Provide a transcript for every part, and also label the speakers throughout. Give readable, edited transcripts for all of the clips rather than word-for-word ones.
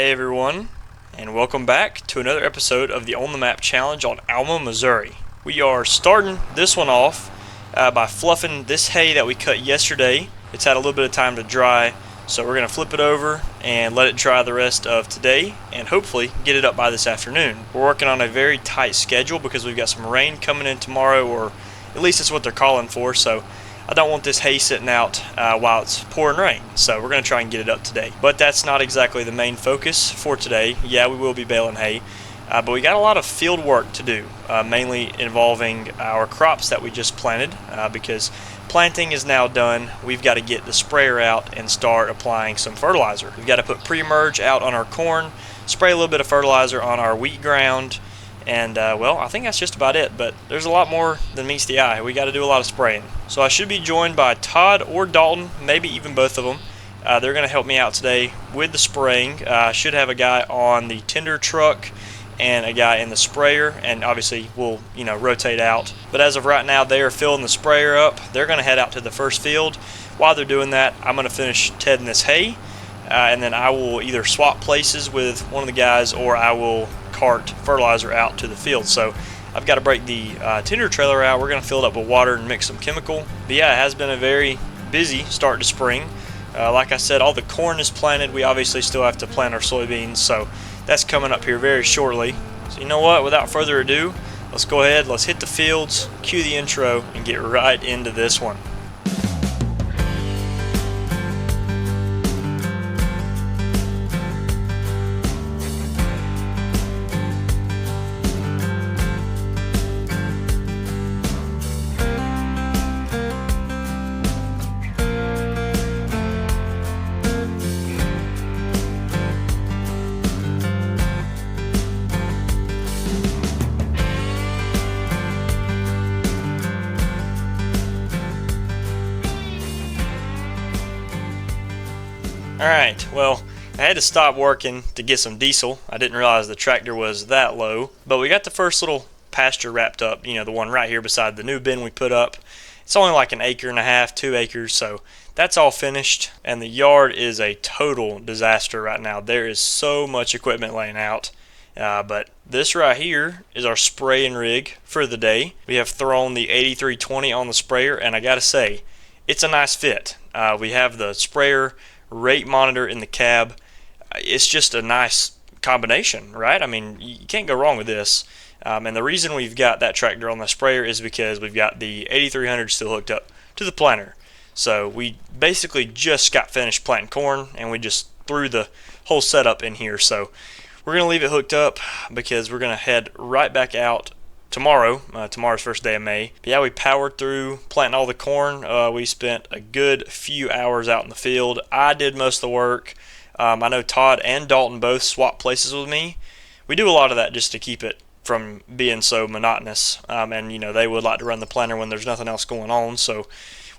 Speaker 1: Hey everyone, and welcome back to another episode of the On the Map Challenge on Alma, Missouri. We are starting this one off by fluffing this hay that we cut yesterday. It's had a little bit of time to dry, so we're going to flip it over and let it dry the rest of today and hopefully get it up by this afternoon. We're working on a very tight schedule because we've got some rain coming in tomorrow, or at least that's what they're calling for, so I don't want this hay sitting out while it's pouring rain, so we're going to try and get it up today. But that's not exactly the main focus for today. Yeah, we will be baling hay, but we got a lot of field work to do, mainly involving our crops that we just planted, because planting is now done. We've got to get the sprayer out and start applying some fertilizer. We've got to put pre-emerge out on our corn, spray a little bit of fertilizer on our wheat ground, and well, I think that's just about it, but there's a lot more than meets the eye. We got to do a lot of spraying. So I should be joined by Todd or Dalton, maybe even both of them. They're going to help me out today with the spraying. I should have a guy on the tender truck and a guy in the sprayer, and obviously we'll rotate out. But as of right now, they are filling the sprayer up. They're going to head out to the first field. While they're doing that, I'm going to finish tedding this hay, and then I will either swap places with one of the guys or I will cart fertilizer out to the field. So I've got to break the tender trailer out. We're going to fill it up with water and mix some chemical. But yeah, it has been a very busy start to spring. Like I said, all the corn is planted. We obviously still have to plant our soybeans, so that's coming up here very shortly. So you know what, without further ado, let's go ahead, let's hit the fields, cue the intro, and get right into this one. Alright, well, I had to stop working to get some diesel. I didn't realize the tractor was that low. But we got the first little pasture wrapped up, the one right here beside the new bin we put up. It's only like an acre and a half, 2 acres, so that's all finished. And the yard is a total disaster right now. There is so much equipment laying out. But this right here is our spraying rig for the day. We have thrown the 8320 on the sprayer, and I gotta say, it's a nice fit. We have the sprayer rate monitor in the cab. It's just a nice combination, right? I mean, you can't go wrong with this. And the reason we've got that tractor on the sprayer is because we've got the 8300 still hooked up to the planter. So we basically just got finished planting corn, and we just threw the whole setup in here. So we're going to leave it hooked up because we're going to head right back out tomorrow. Tomorrow's first day of May. But yeah, we powered through planting all the corn. We spent a good few hours out in the field. I did most of the work. I know Todd and Dalton both swapped places with me. We do a lot of that just to keep it from being so monotonous. And they would like to run the planter when there's nothing else going on. So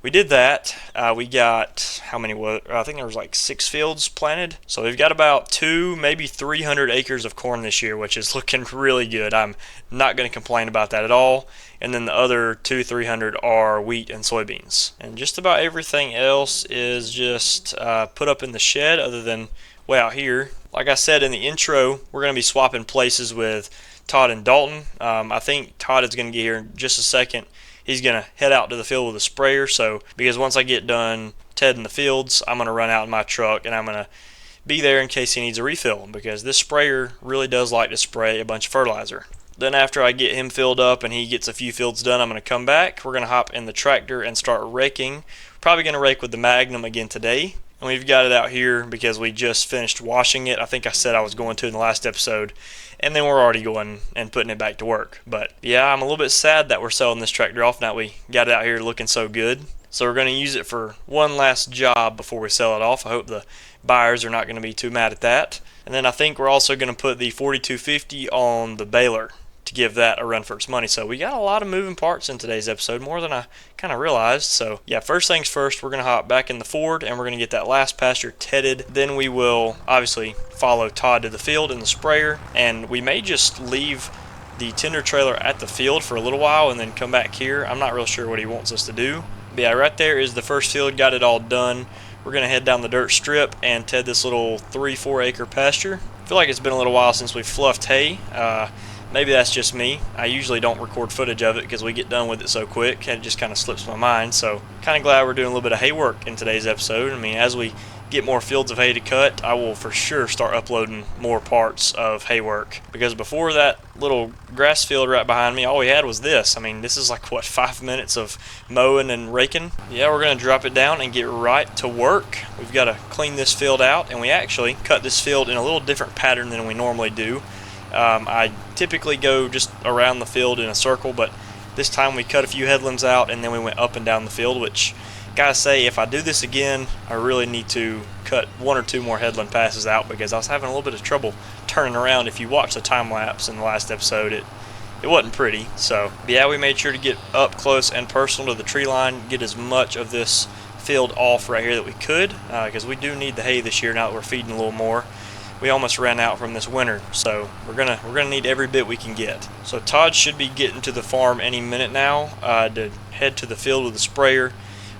Speaker 1: we did that. We got, how many was, I think there was like 6 fields planted. So we've got about 2, maybe 300 acres of corn this year, which is looking really good. I'm not going to complain about that at all. And then the other 200-300 are wheat and soybeans. And just about everything else is just put up in the shed other than way out here. Like I said in the intro, we're going to be swapping places with Todd and Dalton. I think Todd is going to get here in just a second. He's going to head out to the field with a sprayer, so because once I get done tedding the fields, I'm going to run out in my truck and I'm going to be there in case he needs a refill, because this sprayer really does like to spray a bunch of fertilizer. Then after I get him filled up and he gets a few fields done, I'm going to come back. We're going to hop in the tractor and start raking. Probably going to rake with the Magnum again today. And we've got it out here because we just finished washing it. I think I said I was going to in the last episode. And then we're already going and putting it back to work. But yeah, I'm a little bit sad that we're selling this tractor off now we got it out here looking so good. So we're going to use it for one last job before we sell it off. I hope the buyers are not going to be too mad at that. And then I think we're also going to put the 4250 on the baler to give that a run for its money. So we got a lot of moving parts in today's episode, more than I kind of realized. So yeah, first things first, we're going to hop back in the Ford and we're going to get that last pasture tedded. Then we will obviously follow Todd to the field in the sprayer, and we may just leave the tender trailer at the field for a little while and then come back here. I'm not real sure what he wants us to do. But yeah, right there is the first field, got it all done. we're going to head down the dirt strip and ted this little 3-4 acre pasture. I feel like it's been a little while since we fluffed hay. Maybe that's just me. I usually don't record footage of it because we get done with it so quick and it just kind of slips my mind. So kind of glad we're doing a little bit of hay work in today's episode. I mean, as we get more fields of hay to cut, I will for sure start uploading more parts of hay work, because before that little grass field right behind me, all we had was this. I mean, this is like, what, 5 minutes of mowing and raking? Yeah, we're going to drop it down and get right to work. We've got to clean this field out, and we actually cut this field in a little different pattern than we normally do. I typically go just around the field in a circle, but this time we cut a few headlands out and then we went up and down the field, which, gotta say, if I do this again, I really need to cut 1 or 2 more headland passes out, because I was having a little bit of trouble turning around. If you watch the time lapse in the last episode, it wasn't pretty. So yeah, we made sure to get up close and personal to the tree line, get as much of this field off right here that we could, because we do need the hay this year now that we're feeding a little more. We almost ran out from this winter, so we're gonna need every bit we can get. So Todd should be getting to the farm any minute now to head to the field with the sprayer.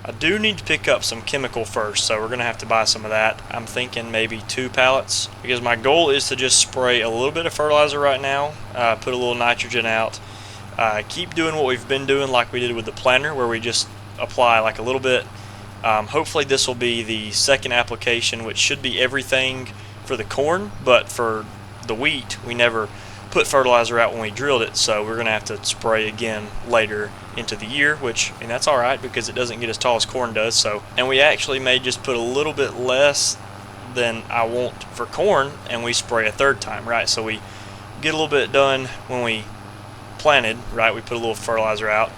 Speaker 1: I do need to pick up some chemical first, so we're going to have to buy some of that. I'm thinking maybe 2 pallets, because my goal is to just spray a little bit of fertilizer right now, put a little nitrogen out, keep doing what we've been doing like we did with the planter, where we just apply like a little bit. Hopefully this will be the second application, which should be everything for the corn, but for the wheat we never put fertilizer out when we drilled it, so we're going to have to spray again later into the year, which, and that's alright because it doesn't get as tall as corn does. So, and we actually may just put a little bit less than I want for corn and we spray a 3rd time, right? So we get a little bit done when we planted, right? We put a little fertilizer out,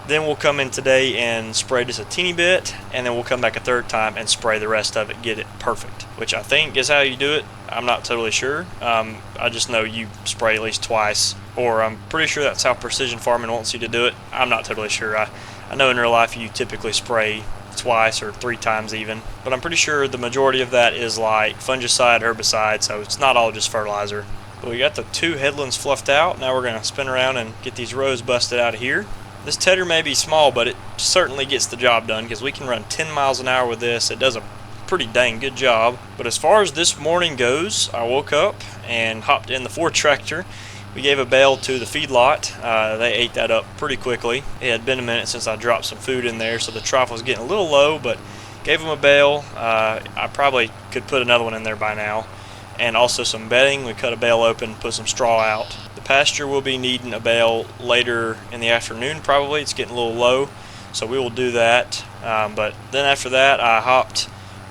Speaker 1: then we'll come in today and spray just a teeny bit, and then we'll come back a 3rd time and spray the rest of it, get it perfect, which I think is how you do it. I'm not totally sure. I just know you spray at least twice, or I'm pretty sure that's how precision farming wants you to do it. I'm not totally sure. I know in real life you typically spray twice or 3 times even, but I'm pretty sure the majority of that is like fungicide, herbicide, so it's not all just fertilizer. But we got the 2 headlands fluffed out. Now we're going to spin around and get these rows busted out of here. This tedder may be small, but it certainly gets the job done, because we can run 10 miles an hour with this. It does a pretty dang good job. But as far as this morning goes, I woke up and hopped in the Ford tractor. We gave a bale to the feedlot. They ate that up pretty quickly. It had been a minute since I dropped some food in there, so the trough was getting a little low, but gave them a bale. I probably could put another one in there by now. And also some bedding. We cut a bale open, put some straw out. The pasture will be needing a bale later in the afternoon probably. It's getting a little low, so we will do that. But then after that I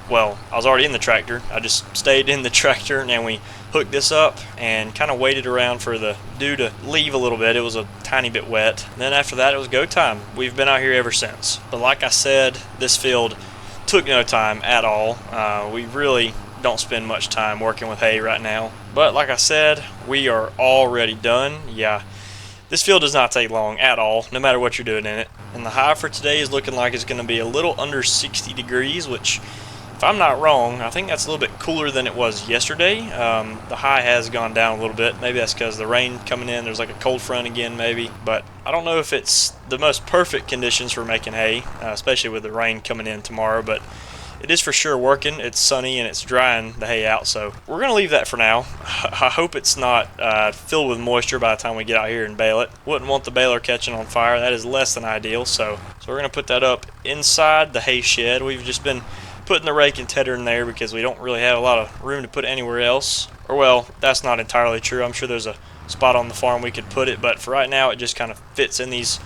Speaker 1: was already in the tractor. I just stayed in the tractor, and we hooked this up and kind of waited around for the dew to leave a little bit. It was a tiny bit wet. And then after that it was go time. We've been out here ever since. But like I said, this field took no time at all. We really don't spend much time working with hay right now, but like I said, we are already done. Yeah, this field does not take long at all, no matter what you're doing in it. And the high for today is looking like it's going to be a little under 60 degrees, which, if I'm not wrong, I think that's a little bit cooler than it was yesterday. The high has gone down a little bit. Maybe that's because the rain coming in. There's like a cold front again maybe, but I don't know if it's the most perfect conditions for making hay, especially with the rain coming in tomorrow, but it is for sure working. It's sunny and it's drying the hay out, so we're going to leave that for now. I hope it's not filled with moisture by the time we get out here and bale it. Wouldn't want the baler catching on fire. That is less than ideal, so we're going to put that up inside the hay shed. We've just been putting the rake and tedder in there because we don't really have a lot of room to put it anywhere else. Or, well, that's not entirely true. I'm sure there's a spot on the farm we could put it, but for right now it just kind of fits in these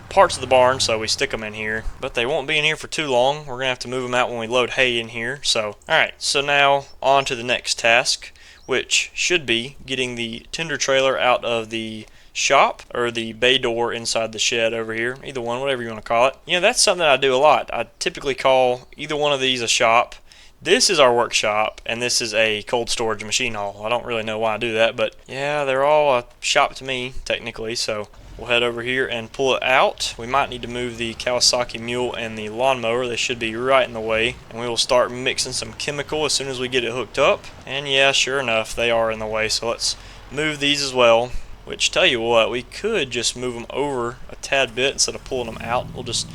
Speaker 1: parts of the barn, so we stick them in here. But they won't be in here for too long. We're gonna have to move them out when we load hay in here. So alright, so now on to the next task, which should be getting the tender trailer out of the shop, or the bay door inside the shed over here. Either one, whatever you want to call it. You know, that's something I do a lot. I typically call either one of these a shop. This is our workshop, and this is a cold storage machine hall. I don't really know why I do that, but yeah, they're all a shop to me, technically, so we'll head over here and pull it out. We might need to move the Kawasaki mule and the lawnmower. They should be right in the way. And we will start mixing some chemical as soon as we get it hooked up. And yeah, sure enough, they are in the way. So let's move these as well. Which, tell you what, we could just move them over a tad bit instead of pulling them out. We'll just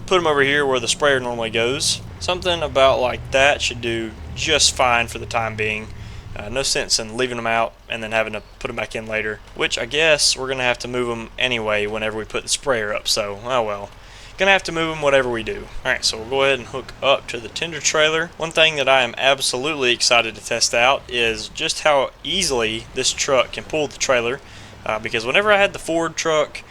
Speaker 1: put them over here where the sprayer normally goes. Something about like that should do just fine for the time being. No sense in leaving them out and then having to put them back in later, which I guess we're going to have to move them anyway whenever we put the sprayer up, so oh well. Gonna have to move them whatever we do. Alright, so we'll go ahead and hook up to the tender trailer. One thing that I am absolutely excited to test out is just how easily this truck can pull the trailer, because whenever I had the Ford truck,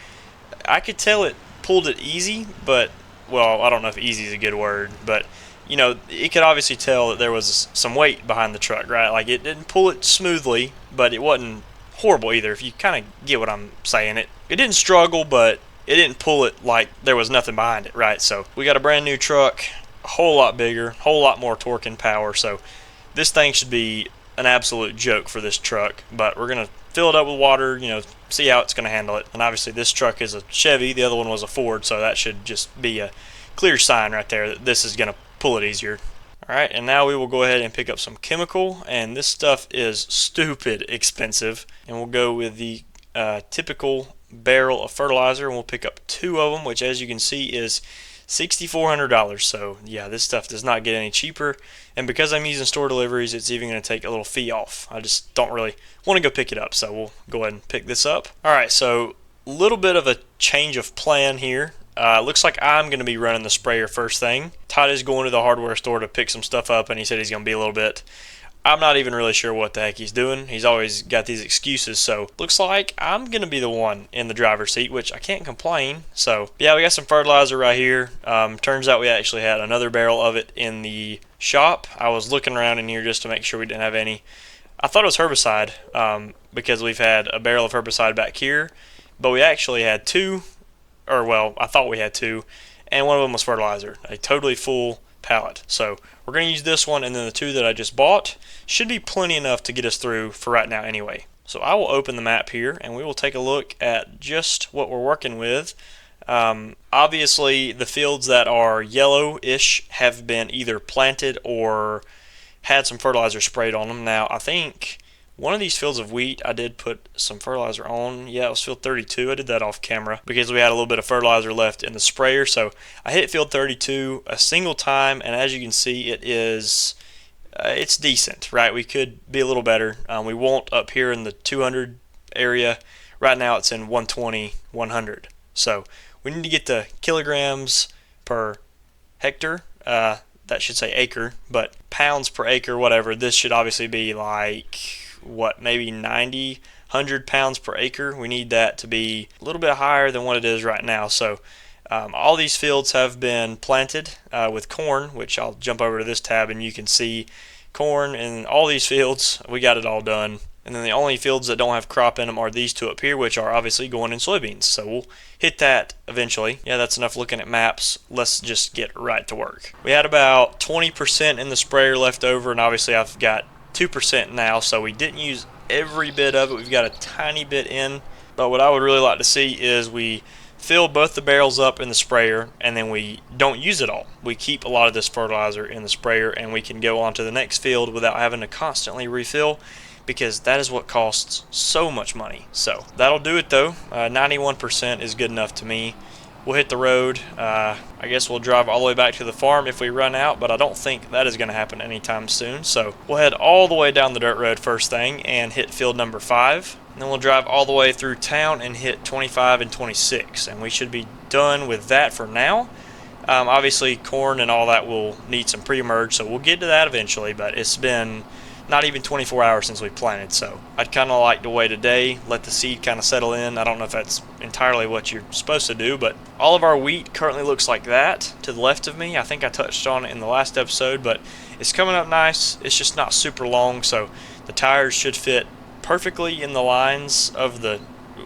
Speaker 1: I could tell it pulled it easy, but, well, I don't know if easy is a good word, but you know, it could obviously tell that there was some weight behind the truck, right? Like, it didn't pull it smoothly, but it wasn't horrible either, if you kind of get what I'm saying. It didn't struggle, but it didn't pull it like there was nothing behind it, right? So we got a brand new truck, a whole lot bigger, a whole lot more torque and power, so this thing should be an absolute joke for this truck, but we're going to fill it up with water, you know, see how it's going to handle it. And obviously this truck is a Chevy, the other one was a Ford, so that should just be a clear sign right there that this is going to pull it easier. Alright, and now we will go ahead and pick up some chemical, and this stuff is stupid expensive, and we'll go with the typical barrel of fertilizer, and we'll pick up 2 of them, which as you can see is $6,400. So yeah, this stuff does not get any cheaper, and because I'm using store deliveries, it's even going to take a little fee off. I just don't really want to go pick it up, so we'll go ahead and pick this up. Alright, so a little bit of a change of plan here. Looks like I'm going to be running the sprayer first thing. Todd is going to the hardware store to pick some stuff up, and he said he's going to be a little bit. I'm not even really sure what the heck he's doing. He's always got these excuses, so looks like I'm going to be the one in the driver's seat, which I can't complain. So yeah, we got some fertilizer right here. Turns out we actually had another barrel of it in the shop. I was looking around in here just to make sure we didn't have any. I thought it was herbicide, because we've had a barrel of herbicide back here, but we actually had 2. Or well, I thought we had 2, and one of them was fertilizer, a totally full pallet. So we're going to use this one, and then the 2 that I just bought should be plenty enough to get us through for right now anyway. So I will open the map here, and we will take a look at just what we're working with. Obviously, the fields that are yellow-ish have been either planted or had some fertilizer sprayed on them. Now, I think one of these fields of wheat I did put some fertilizer on. Yeah, it was field 32. I did that off camera because we had a little bit of fertilizer left in the sprayer. So I hit field 32 a single time, and as you can see, it is it's decent, right? We could be a little better. We won't up here in the 200 area. Right now it's in 120, 100. So we need to get the kilograms per hectare. That should say acre, but pounds per acre, whatever. This should obviously be like, what, maybe 90, 100 pounds per acre. We need that to be a little bit higher than what it is right now. So all these fields have been planted with corn, which I'll jump over to this tab and you can see corn in all these fields. We got it all done. And then the only fields that don't have crop in them are these 2 up here, which are obviously going in soybeans. So we'll hit that eventually. Yeah, that's enough looking at maps. Let's just get right to work. We had about 20% in the sprayer left over, and obviously I've got 2% now, so we didn't use every bit of it. We've got a tiny bit in, but what I would really like to see is we fill both the barrels up in the sprayer, and then we don't use it all. We keep a lot of this fertilizer in the sprayer, and we can go on to the next field without having to constantly refill, because that is what costs so much money. So that'll do it though. 91% is good enough to me. We'll hit the road. I guess we'll drive all the way back to the farm if we run out, but I don't think that is going to happen anytime soon. So we'll head all the way down the dirt road first thing and hit field number 5. And then we'll drive all the way through town and hit 25 and 26, and we should be done with that for now. Obviously corn and all that will need some pre-emerge, so we'll get to that eventually, but it's been not even 24 hours since we planted, so I'd kind of like to wait a day, let the seed kind of settle in. I don't know if that's entirely what you're supposed to do, but all of our wheat currently looks like that to the left of me. I think I touched on it in the last episode, but it's coming up nice. It's just not super long, so the tires should fit perfectly in the lines of the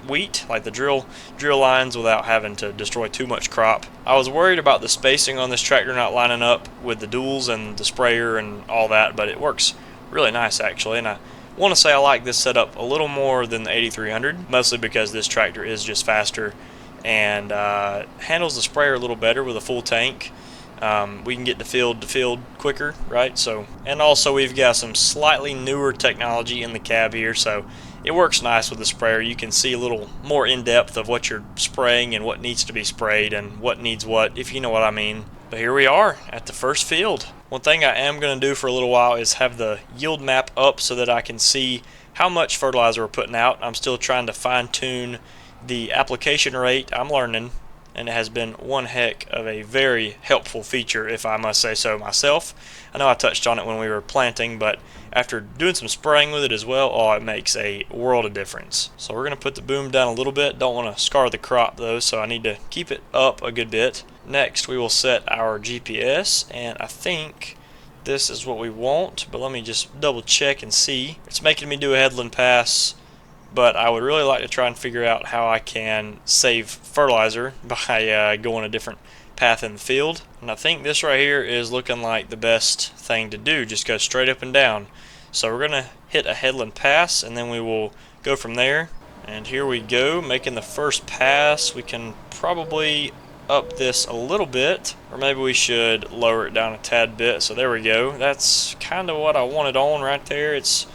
Speaker 1: wheat, like the drill lines, without having to destroy too much crop. I was worried about the spacing on this tractor not lining up with the duals and the sprayer and all that, but it works really nice actually, and I want to say I like this setup a little more than the 8300, mostly because this tractor is just faster and handles the sprayer a little better with a full tank. We can get to field quicker, right? So, and also we've got some slightly newer technology in the cab here, so it works nice with the sprayer. You can see a little more in depth of what you're spraying and what needs to be sprayed and what needs what, if you know what I mean. But here we are at the first field. One thing I am going to do for a little while is have the yield map up so that I can see how much fertilizer we're putting out. I'm still trying to fine tune the application rate. I'm learning, and it has been one heck of a very helpful feature, if I must say so myself. I know I touched on it when we were planting, but after doing some spraying with it as well, oh, it makes a world of difference. So we're going to put the boom down a little bit. Don't want to scar the crop though, so I need to keep it up a good bit. Next we will set our GPS, and I think this is what we want, but let me just double check and see. It's making me do a headland pass, but I would really like to try and figure out how I can save fertilizer by going a different path in the field. And I think this right here is looking like the best thing to do. Just go straight up and down. So we're going to hit a headland pass, and then we will go from there. And here we go, making the first pass. We can probably up this a little bit, or maybe we should lower it down a tad bit. So there we go. That's kind of what I wanted on right there. It's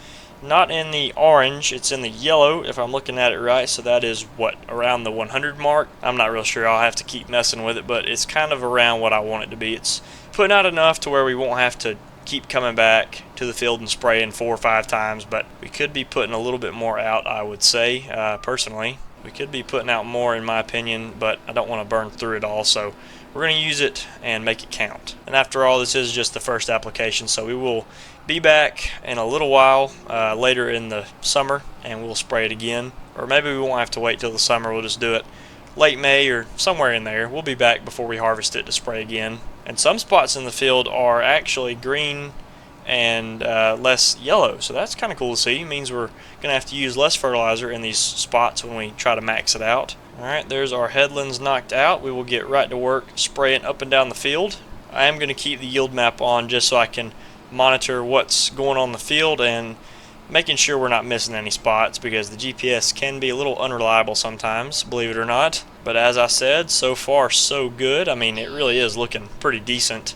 Speaker 1: not in the orange, it's in the yellow if I'm looking at it right. So that is what, around the 100 mark. I'm not real sure. I'll have to keep messing with it, but it's kind of around what I want it to be. It's putting out enough to where we won't have to keep coming back to the field and spraying 4 or 5 times, but we could be putting a little bit more out, I would say. Personally, we could be putting out more in my opinion, but I don't want to burn through it all, so we're going to use it and make it count. And after all, this is just the first application, so we will be back in a little while later in the summer, and we'll spray it again. Or maybe we won't have to wait till the summer, we'll just do it late May or somewhere in there. We'll be back before we harvest it to spray again. And some spots in the field are actually green and less yellow, so that's kind of cool to see. It means we're going to have to use less fertilizer in these spots when we try to max it out. Alright, there's our headlands knocked out. We will get right to work spraying up and down the field. I am going to keep the yield map on just so I can monitor what's going on in the field and making sure we're not missing any spots, because the GPS can be a little unreliable sometimes, believe it or not. But as I said, so far so good. I mean, it really is looking pretty decent.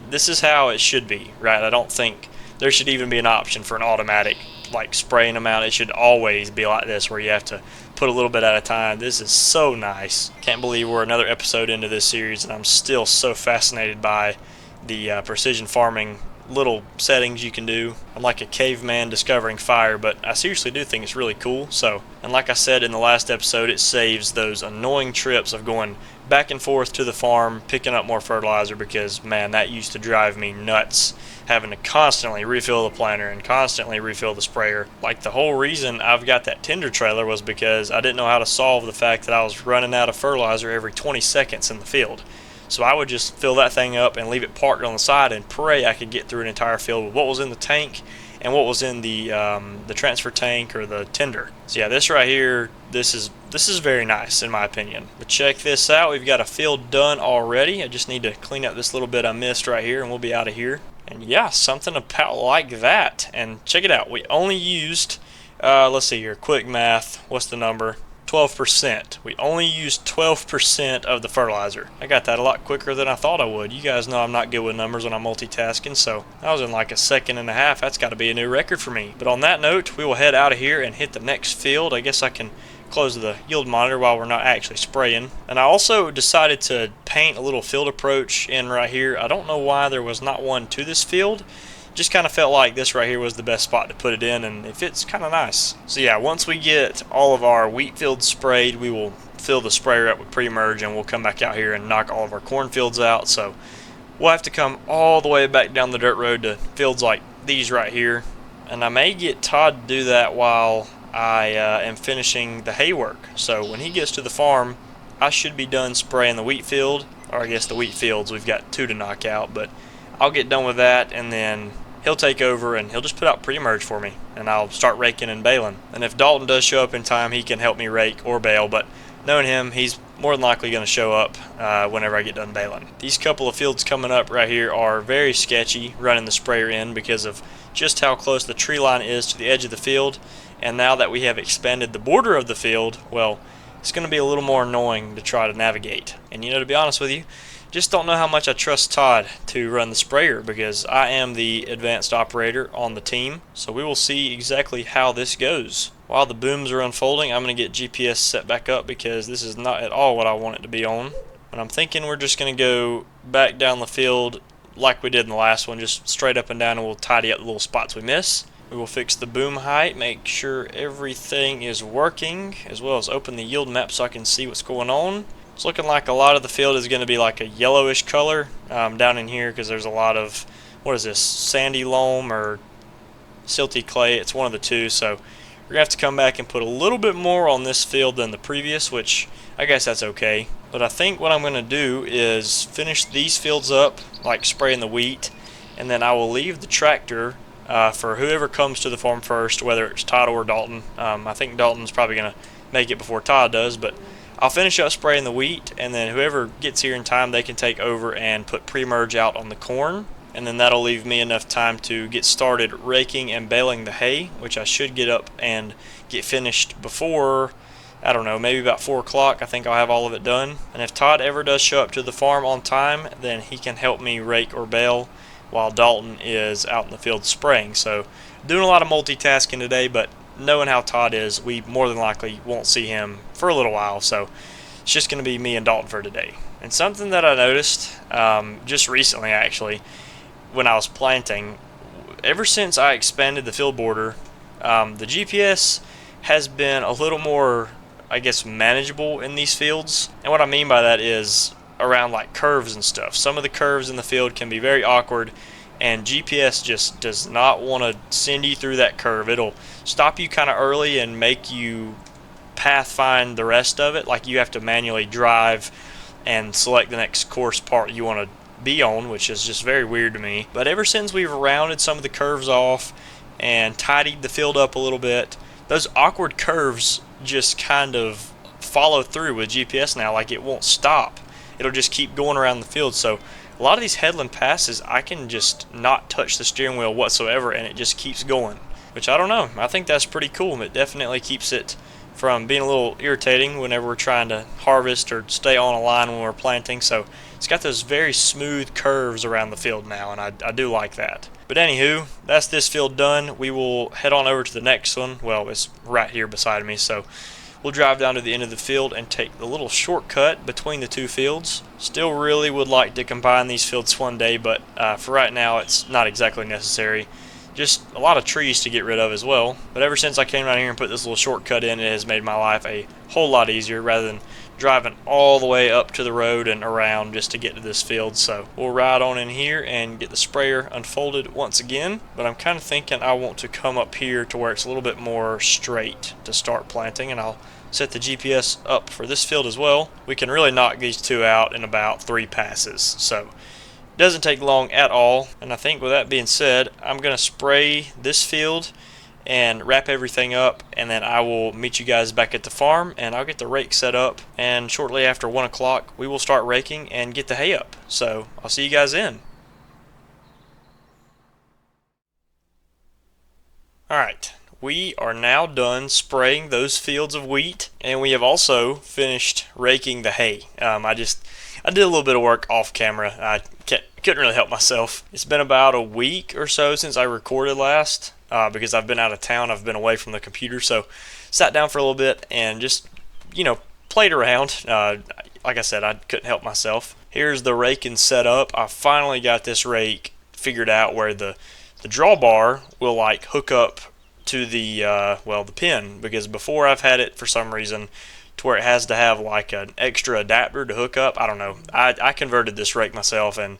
Speaker 1: This is how it should be, right? I don't think there should even be an option for an automatic, like spraying them out. It should always be like this, where you have to put a little bit at a time. This is so nice. Can't believe we're another episode into this series, and I'm still so fascinated by the precision farming little settings you can do. I'm like a caveman discovering fire, but I seriously do think it's really cool. So, and like I said in the last episode, it saves those annoying trips of going back and forth to the farm picking up more fertilizer, because man, that used to drive me nuts, having to constantly refill the planter and constantly refill the sprayer. Like, the whole reason I've got that tender trailer was because I didn't know how to solve the fact that I was running out of fertilizer every 20 seconds in the field. So I would just fill that thing up and leave it parked on the side and pray I could get through an entire field with what was in the tank and what was in the transfer tank or the tender. So yeah, this right here, this is very nice in my opinion. But check this out, we've got a field done already. I just need to clean up this little bit I missed right here, and we'll be out of here. And yeah, something about like that. And check it out, we only used, let's see here, quick math, what's the number? 12%. We only used 12% of the fertilizer. I got that a lot quicker than I thought I would. You guys know I'm not good with numbers when I'm multitasking, so that was in like a second and a half. That's got to be a new record for me. But on that note, we will head out of here and hit the next field. I guess I can close the yield monitor while we're not actually spraying. And I also decided to paint a little field approach in right here. I don't know why there was not one to this field. Just kind of felt like this right here was the best spot to put it in, and it fits kind of nice. So yeah, once we get all of our wheat fields sprayed, we will fill the sprayer up with pre-emerge, and we'll come back out here and knock all of our corn fields out. So we'll have to come all the way back down the dirt road to fields like these right here, and I may get Todd to do that while I am finishing the hay work. So when he gets to the farm, I should be done spraying the wheat field, or I guess the wheat fields. We've got 2 to knock out, but I'll get done with that, and then he'll take over and he'll just put out pre-emerge for me, and I'll start raking and baling. And if Dalton does show up in time, he can help me rake or bale, but knowing him, he's more than likely going to show up whenever I get done baling. These couple of fields coming up right here are very sketchy running the sprayer in because of just how close the tree line is to the edge of the field, and now that we have expanded the border of the field, well, it's going to be a little more annoying to try to navigate. And you know, to be honest with you, just don't know how much I trust Todd to run the sprayer, because I am the advanced operator on the team. So we will see exactly how this goes. While the booms are unfolding, I'm going to get GPS set back up because this is not at all what I want it to be on. But I'm thinking we're just going to go back down the field like we did in the last one, just straight up and down, and we'll tidy up the little spots we miss. We will fix the boom height, make sure everything is working, as well as open the yield map so I can see what's going on. It's looking like a lot of the field is going to be like a yellowish color down in here, because there's a lot of, what is this, sandy loam or silty clay. It's one of the two, so we're going to have to come back and put a little bit more on this field than the previous, which I guess that's okay. But I think what I'm going to do is finish these fields up, like spraying the wheat, and then I will leave the tractor for whoever comes to the farm first, whether it's Todd or Dalton. I think Dalton's probably going to make it before Todd does, but I'll finish up spraying the wheat, and then whoever gets here in time, they can take over and put pre-merge out on the corn. And then that'll leave me enough time to get started raking and baling the hay, which I should get up and get finished before, I don't know, maybe about 4 o'clock. I think I'll have all of it done. And if Todd ever does show up to the farm on time, then he can help me rake or bale while Dalton is out in the field spraying. So doing a lot of multitasking today, but knowing how Todd is, we more than likely won't see him for a little while. So it's just going to be me and Dalton for today. And something that I noticed just recently, actually, when I was planting, ever since I expanded the field border, the GPS has been a little more, I guess, manageable in these fields. And what I mean by that is around like curves and stuff. Some of the curves in the field can be very awkward, and GPS just does not want to send you through that curve. It'll stop you kind of early and make you path find the rest of it. Like you have to manually drive and select the next course part you want to be on, which is just very weird to me. But ever since we've rounded some of the curves off and tidied the field up a little bit, those awkward curves just kind of follow through with GPS now. Like it won't stop. It'll just keep going around the field. So a lot of these headland passes, I can just not touch the steering wheel whatsoever, and it just keeps going, which I don't know. I think that's pretty cool. It definitely keeps it from being a little irritating whenever we're trying to harvest or stay on a line when we're planting. So it's got those very smooth curves around the field now, and I do like that. But anywho, that's this field done. We will head on over to the next one. Well, it's right here beside me, so we'll drive down to the end of the field and take the little shortcut between the two fields. Still really would like to combine these fields one day, but for right now it's not exactly necessary. Just a lot of trees to get rid of as well. But ever since I came down here and put this little shortcut in, it has made my life a whole lot easier rather than driving all the way up to the road and around just to get to this field. So we'll ride on in here and get the sprayer unfolded once again. But I'm kind of thinking I want to come up here to where it's a little bit more straight to start planting, and I'll set the GPS up for this field as well. We can really knock these two out in about 3 passes, so it doesn't take long at all. And I think with that being said, I'm going to spray this field and wrap everything up, and then I will meet you guys back at the farm, and I'll get the rake set up, and shortly after 1 o'clock we will start raking and get the hay up. So I'll see you guys then. Alright, we are now done spraying those fields of wheat, and we have also finished raking the hay. I did a little bit of work off camera. I couldn't really help myself. It's been about a week or so since I recorded last, because I've been out of town. I've been away from the computer, so sat down for a little bit and just, played around. Like I said, I couldn't help myself. Here's the raking set up. I finally got this rake figured out where the drawbar will like hook up to the the pin, because before I've had it for some reason to where it has to have like an extra adapter to hook up. I don't know. I converted this rake myself, and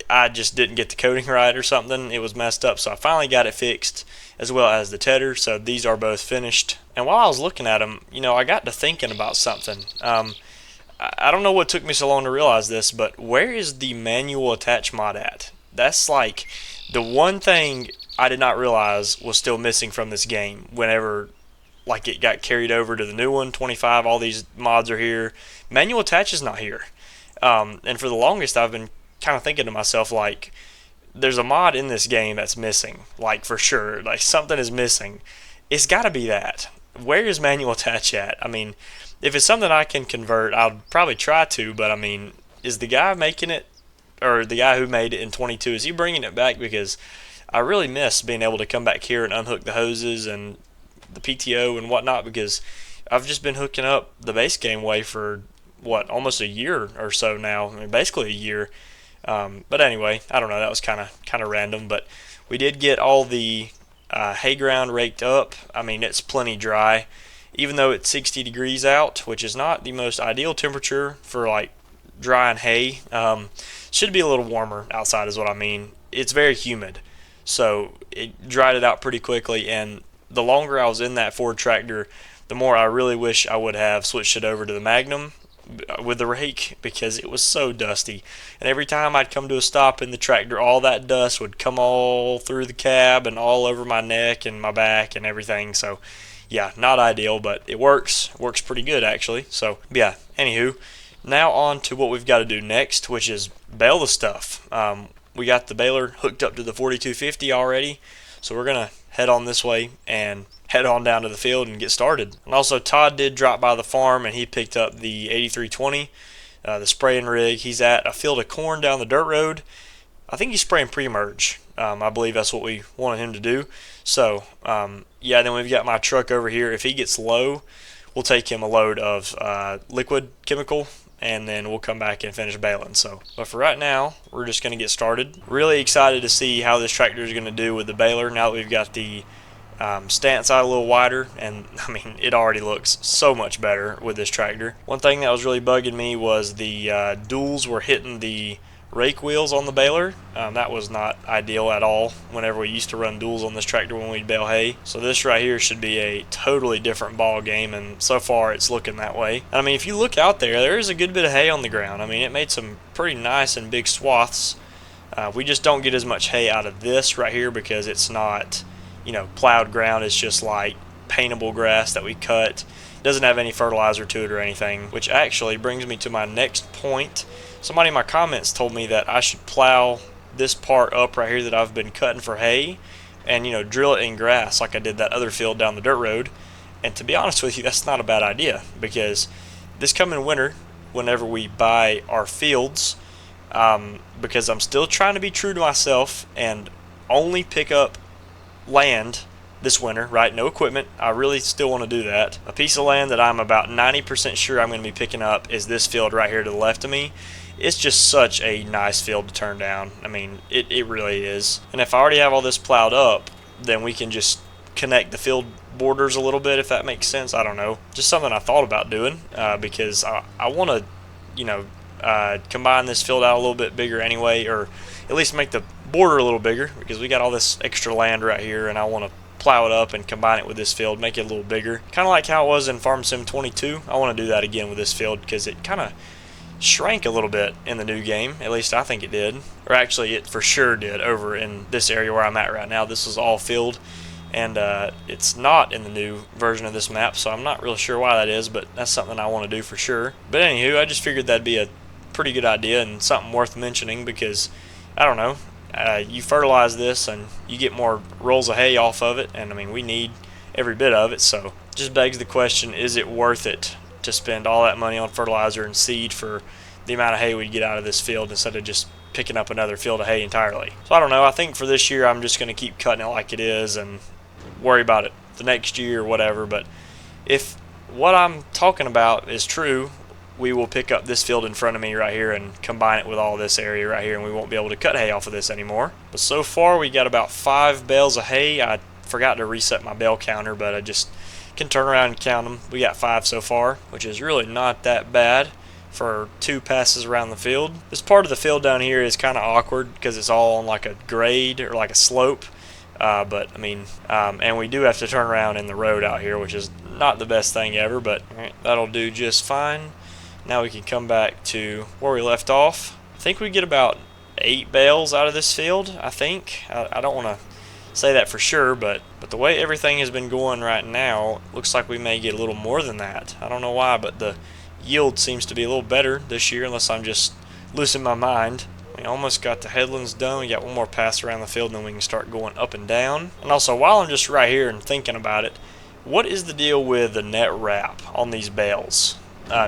Speaker 1: I just didn't get the coding right or something. It was messed up, so I finally got it fixed, as well as the tedder. So these are both finished. And while I was looking at them, I got to thinking about something. I don't know what took me so long to realize this, but where is the manual attach mod at? That's like the one thing I did not realize was still missing from this game whenever like it got carried over to the new one, 25, all these mods are here. Manual attach is not here. And for the longest I've been kind of thinking to myself, like, there's a mod in this game that's missing, like for sure, like something is missing. It's got to be that. Where is manual attach at? I mean, if it's something I can convert, I'll probably try to, but I mean, is the guy making it, or the guy who made it in 22, is he bringing it back? Because I really miss being able to come back here and unhook the hoses and the PTO and whatnot, because I've just been hooking up the base game way for what, almost a year or so now. I mean, basically a year. But anyway, I don't know. That was kind of random. But we did get all the hay ground raked up. I mean, it's plenty dry, even though it's 60 degrees out, which is not the most ideal temperature for like drying hay. Should be a little warmer outside, is what I mean. It's very humid, so it dried it out pretty quickly. And the longer I was in that Ford tractor, the more I really wish I would have switched it over to the Magnum with the rake, because it was so dusty. And every time I'd come to a stop in the tractor, all that dust would come all through the cab and all over my neck and my back and everything. So yeah, not ideal, but it works. It works pretty good, actually. So yeah, anywho, now on to what we've got to do next, which is bale the stuff. We got the baler hooked up to the 4250 already, so we're going to head on this way and head on down to the field and get started. And also, Todd did drop by the farm and he picked up the 8320, the spraying rig. He's at a field of corn down the dirt road. I think he's spraying pre-emerge. I believe that's what we wanted him to do. So yeah, then we've got my truck over here. If he gets low, we'll take him a load of liquid chemical, and then we'll come back and finish baling. So, but for right now, we're just going to get started. Really excited to see how this tractor is going to do with the baler now that we've got the stance out a little wider, and I mean, it already looks so much better with this tractor. One thing that was really bugging me was the duals were hitting the rake wheels on the baler. That was not ideal at all whenever we used to run duals on this tractor when we'd bale hay. So this right here should be a totally different ball game, and so far it's looking that way. And I mean, if you look out there, there is a good bit of hay on the ground. I mean, it made some pretty nice and big swaths. We just don't get as much hay out of this right here because it's not, you know, plowed ground. It's just like paintable grass that we cut. It doesn't have any fertilizer to it or anything, which actually brings me to my next point. Somebody in my comments told me that I should plow this part up right here that I've been cutting for hay and, you know, drill it in grass like I did that other field down the dirt road. And to be honest with you, that's not a bad idea, because this coming winter, whenever we buy our fields, because I'm still trying to be true to myself and only pick up land this winter, right? No equipment. I really still want to do that. A piece of land that I'm about 90% sure I'm going to be picking up is this field right here to the left of me. It's just such a nice field to turn down. I mean, it really is. And if I already have all this plowed up, then we can just connect the field borders a little bit, if that makes sense. I don't know. Just something I thought about doing, because I want to, you know, combine this field out a little bit bigger anyway, or at least make the border a little bigger, because we got all this extra land right here and I want to plow it up and combine it with this field, make it a little bigger, kind of like how it was in Farm Sim 22. I want to do that again with this field because it kind of shrank a little bit in the new game. At least I think it did, or actually it for sure did over in this area where I'm at right now. This is all field, and it's not in the new version of this map, so I'm not really sure why that is, but that's something I want to do for sure. But anywho, I just figured that'd be a pretty good idea and something worth mentioning, because I don't know, you fertilize this and you get more rolls of hay off of it, and I mean, we need every bit of it. So just begs the question, is it worth it to spend all that money on fertilizer and seed for the amount of hay we get out of this field instead of just picking up another field of hay entirely? So I don't know. I think for this year I'm just going to keep cutting it like it is and worry about it the next year or whatever. But if what I'm talking about is true, we will pick up this field in front of me right here and combine it with all this area right here, and we won't be able to cut hay off of this anymore. But so far we got about 5 bales of hay. I forgot to reset my bale counter, but I just can turn around and count them. We got 5 so far, which is really not that bad for 2 passes around the field. This part of the field down here is kind of awkward because it's all on like a grade or like a slope. But I mean, and we do have to turn around in the road out here, which is not the best thing ever, but that'll do just fine. Now we can come back to where we left off. I think we get about 8 bales out of this field, I think. I don't want to say that for sure, but the way everything has been going right now, looks like we may get a little more than that. I don't know why, but the yield seems to be a little better this year, unless I'm just losing my mind. We almost got the headlands done. We got one more pass around the field, and then we can start going up and down. And also, while I'm just right here and thinking about it, what is the deal with the net wrap on these bales?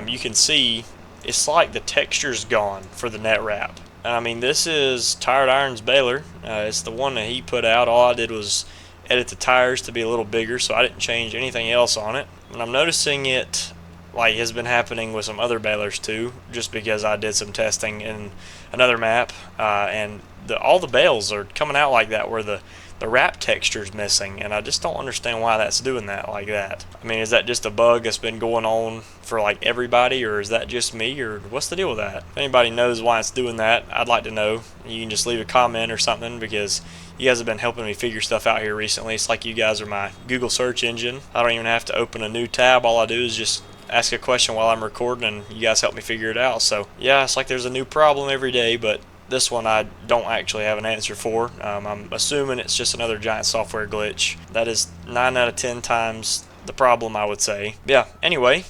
Speaker 1: You can see it's like the texture's gone for the net wrap. I mean, this is Tired Iron's baler. It's the one that he put out. All I did was edit the tires to be a little bigger, so I didn't change anything else on it. And I'm noticing it like has been happening with some other balers too, just because I did some testing in another map, and all the bales are coming out like that where the wrap texture is missing, and I just don't understand why that's doing that like that. I mean, is that just a bug that's been going on for like everybody, or is that just me, or what's the deal with that? If anybody knows why it's doing that, I'd like to know. You can just leave a comment or something, because you guys have been helping me figure stuff out here recently. It's like you guys are my Google search engine. I don't even have to open a new tab. All I do is just ask a question while I'm recording, and you guys help me figure it out. So yeah, it's like there's a new problem every day, but this one I don't actually have an answer for. I'm assuming it's just another giant software glitch. That is 9 out of 10 times the problem, I would say. Yeah, anyway,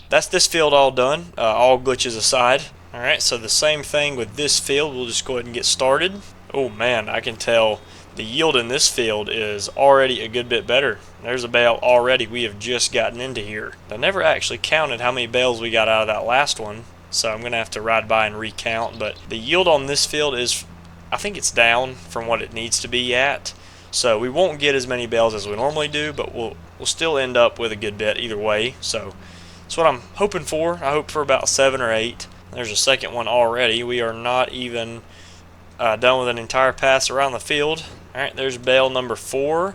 Speaker 1: that's this field all done, all glitches aside. Alright, so the same thing with this field. We'll just go ahead and get started. Oh man, I can tell the yield in this field is already a good bit better. There's a bale already we have just gotten into here. I never actually counted how many bales we got out of that last one, so I'm going to have to ride by and recount, but the yield on this field is, I think it's down from what it needs to be at, so we won't get as many bales as we normally do, but we'll still end up with a good bit either way. So that's what I'm hoping for. I hope for about 7 or 8. There's a second one already. We are not even done with an entire pass around the field. Alright, there's bale number 4,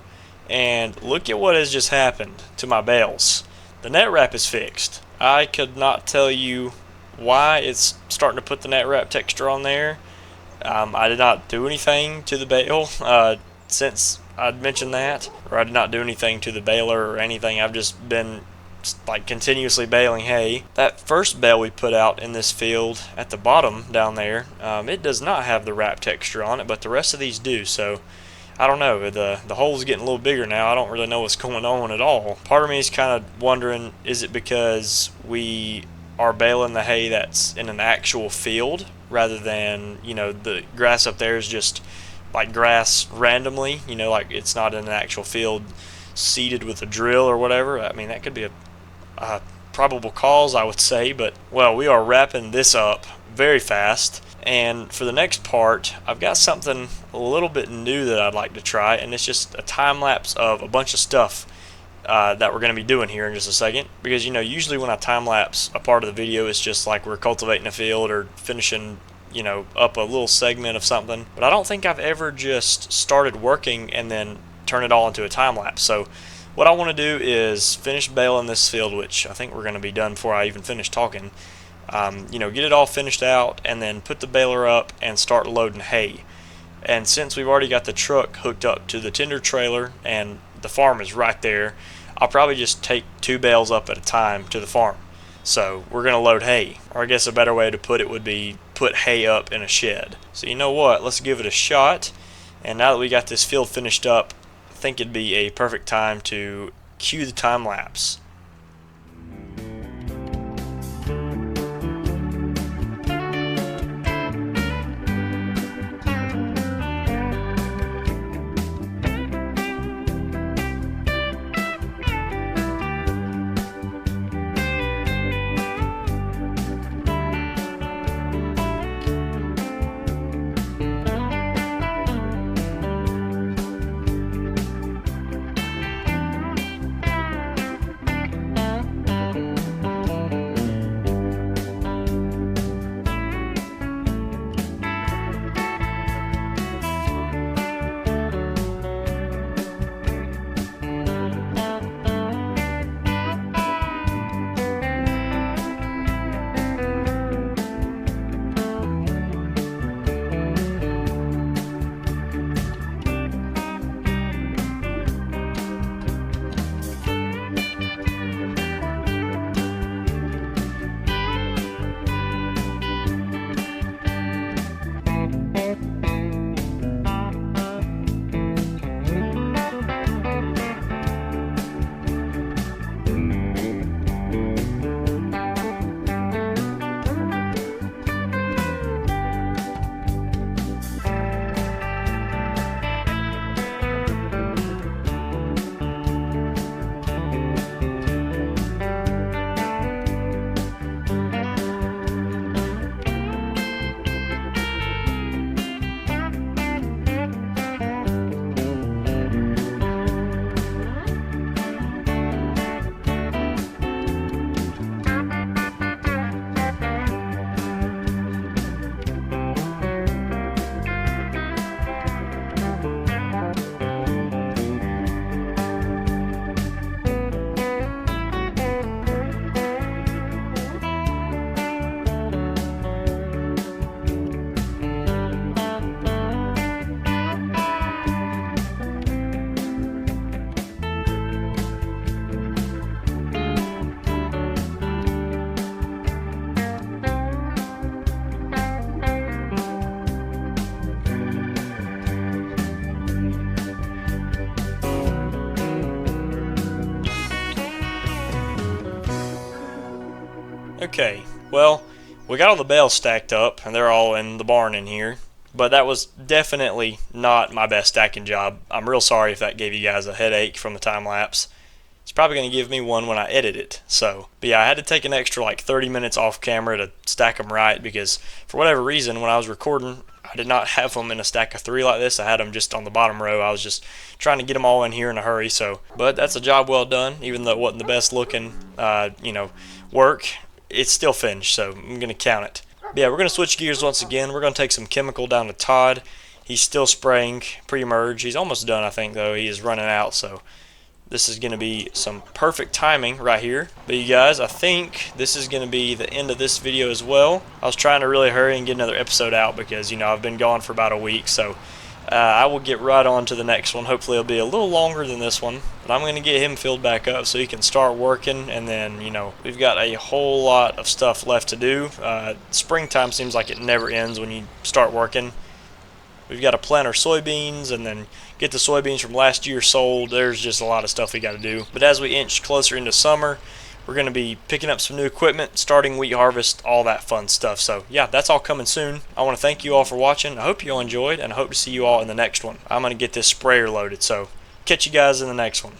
Speaker 1: and look at what has just happened to my bales. The net wrap is fixed. I could not tell you why it's starting to put the net wrap texture on there. I did not do anything to the bale since I'd mentioned that, or I did not do anything to the baler or anything. I've just been like continuously baling hay. That first bale we put out in this field at the bottom down there, it does not have the wrap texture on it, but the rest of these do. So I don't know, the hole's getting a little bigger now. I don't really know what's going on at all. Part of me is kind of wondering, is it because we are baling the hay that's in an actual field rather than, you know, the grass up there is just like grass randomly, you know, like it's not in an actual field seeded with a drill or whatever. I mean, that could be a probable cause, I would say, but well, we are wrapping this up very fast. And for the next part, I've got something a little bit new that I'd like to try, and it's just a time lapse of a bunch of stuff that we're going to be doing here in just a second. Because, you know, usually when I time lapse a part of the video, it's just like we're cultivating a field or finishing, you know, up a little segment of something. But I don't think I've ever just started working and then turn it all into a time lapse. So what I want to do is finish baling this field, which I think we're going to be done before I even finish talking. You know, get it all finished out and then put the baler up and start loading hay. And since we've already got the truck hooked up to the tender trailer and the farm is right there, I'll probably just take 2 bales up at a time to the farm. So we're going to load hay, or I guess a better way to put it would be put hay up in a shed. So you know what, let's give it a shot. And now that we got this field finished up, I think it'd be a perfect time to cue the time lapse. Okay, well, we got all the bales stacked up, and they're all in the barn in here. But that was definitely not my best stacking job. I'm real sorry if that gave you guys a headache from the time lapse. It's probably going to give me one when I edit it. But yeah, I had to take an extra like 30 minutes off camera to stack them right because for whatever reason, when I was recording, I did not have them in a stack of 3 like this. I had them just on the bottom row. I was just trying to get them all in here in a hurry. But that's a job well done, even though it wasn't the best looking, work. It's still finished, so I'm going to count it. But yeah, we're going to switch gears once again. We're going to take some chemical down to Todd. He's still spraying pre-emerge. He's almost done, I think, though. He is running out, so this is going to be some perfect timing right here. But you guys, I think this is going to be the end of this video as well. I was trying to really hurry and get another episode out because, I've been gone for about a week, so I will get right on to the next one. Hopefully it'll be a little longer than this one, but I'm going to get him filled back up so he can start working, and then, we've got a whole lot of stuff left to do. Springtime seems like it never ends when you start working. We've got to plant our soybeans and then get the soybeans from last year sold. There's just a lot of stuff we got to do. But as we inch closer into summer, we're going to be picking up some new equipment, starting wheat harvest, all that fun stuff. So yeah, that's all coming soon. I want to thank you all for watching. I hope you all enjoyed, and I hope to see you all in the next one. I'm going to get this sprayer loaded, so catch you guys in the next one.